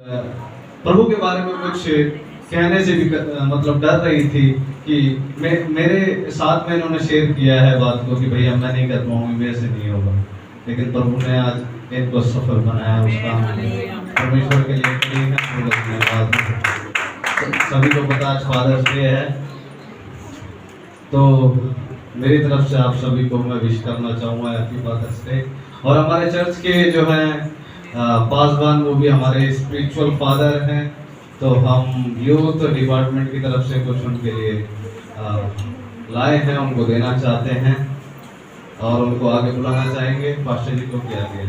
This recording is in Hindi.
प्रभु के बारे में कुछ कहने से भी मतलब डर रही थी कि मेरे साथ में इन्होंने शेयर किया है बात को कि भैया मैं नहीं कर पाऊंगी, मेरे से नहीं होगा, लेकिन प्रभु ने आज इनको सफल बनाया उस काम में। परमेश्वर के लिए धन्यवाद। सभी को पता आज फादर्स डे है, तो मेरी तरफ से आप सभी को मैं विश करना चाहूँगा हैप्पी फादर्स डे। और हमारे चर्च के जो हैं पासवान वो भी हमारे स्पिरिचुअल फादर हैं, तो हम यूथ डिपार्टमेंट की तरफ से कुछ उनके लिए लाए हैं, उनको देना चाहते हैं और उनको आगे बुलाना चाहेंगे। पास्टर जी को क्या आगे